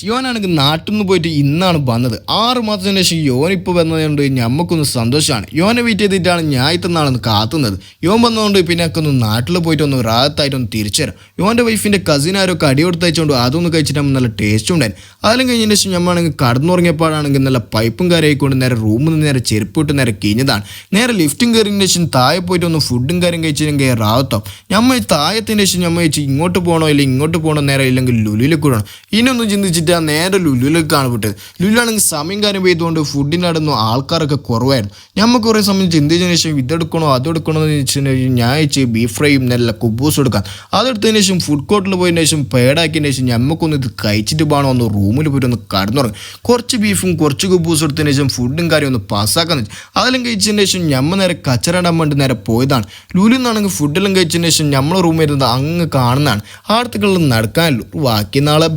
യോനാണെങ്കിൽ നാട്ടിൽ നിന്ന് പോയിട്ട് ഇന്നാണ് വന്നത്. 6 മാസത്തിന് ശേഷം യോൻ ഇപ്പോൾ വന്നതുകൊണ്ട് ഞമ്മക്കൊന്ന് സന്തോഷമാണ്. യോനെ വെയിറ്റ് ചെയ്തിട്ടാണ് ഞാൻ ഇത്തന്നാളൊന്ന് കാത്തുന്നത്. യോൻ വന്നതുകൊണ്ട് പിന്നെ ഒക്കെ ഒന്ന് നാട്ടിൽ പോയിട്ട് ഒന്ന് റാഹത്തായിട്ടൊന്ന് തിരിച്ചു തരാം. യോൻ്റെ വൈഫിൻ്റെ കസിൻ ആരോ കടി കൊടുത്തയച്ചുകൊണ്ട് അതൊന്ന് കഴിച്ചിട്ട് നല്ല ടേസ്റ്റ് ഉണ്ടായിരുന്നു. അതെല്ലാം കഴിഞ്ഞതിന് ശേഷം നമ്മളാണെങ്കിൽ കടന്നുറങ്ങിയപ്പോഴാണെങ്കിൽ നല്ല പൈപ്പും കരയായിക്കൊണ്ട് നേരെ റൂമിൽ നിന്ന് നേരെ ചെരുപ്പ് ഇട്ട് നേരെ കിഞ്ഞതാണ്. നേരെ ലിഫ്റ്റും കയറിയതിന് ശേഷം താഴെ പോയിട്ട് ഒന്ന് ഫുഡും കാര്യം കഴിച്ചില്ലെങ്കിൽ റാഹത്തോ. ഞമ്മ താഴത്തിൻ്റെ ശേഷം ഞമ്മ വെച്ച് ഇങ്ങോട്ട് പോകണോ ഇല്ലെങ്കിൽ ഇങ്ങോട്ട് പോകണോ നേരെ ഇല്ലെങ്കിൽ ലുലുവിലേക്ക് വിടണം. ഇനിയൊന്നും ചിന്തിച്ചിട്ട് ആ നേരെ ലുലുവിലേക്കാണ് വിട്ടത്. ലുലുവാണെങ്കിൽ സമയം കാര്യം പെയ്തുകൊണ്ട് ഫുഡിൻ്റെ അടുന്ന് ആൾക്കാരൊക്കെ കുറവായിരുന്നു. ഞമ്മ കുറേ സമയം ചിന്തിച്ചതിന് ശേഷം ഇതെടുക്കണോ അതെടുക്കണോ എന്ന് വെച്ചിട്ടുണ്ടെങ്കിൽ ഞാൻ വെച്ച് ബീഫ് ഫ്രൈയും നല്ല കുബൂസ് എടുക്കാം. അതെടുത്തതിന് ശേഷം ഫുഡ് കോർട്ടിൽ പോയതിന് ശേഷം പേടാക്കിയതിന് ശേഷം ഞമ്മക്കൊന്ന് ഇത് കഴിച്ചിട്ട് പോകണം ഒന്ന് റൂമിൽ പോയിട്ട് ഒന്ന് കടന്നുറങ്ങും. കുറച്ച് ബീഫും കുറച്ച് കുബൂസ് എടുത്തതിന് ശേഷം ഫുഡും കാര്യം ഒന്ന് പാസ്സാക്കാന്ന് വെച്ചാൽ അതെല്ലാം കഴിച്ചതിന് ശേഷം ഞമ്മ നേരെ കച്ചറയിടാൻ വേണ്ടി നേരെ പോയതാണ്. ലുലുവിൽ നിന്നാണെങ്കിൽ ഫുഡെല്ലാം കഴിച്ചതിന് ശേഷം നമ്മളെ റൂമിൽ ഇരുന്നത് അങ്ങ് കാണുന്നതാണ്. ആർത്തുകളിൽ നടക്കാനല്ലോ. ബാക്കി നാളെ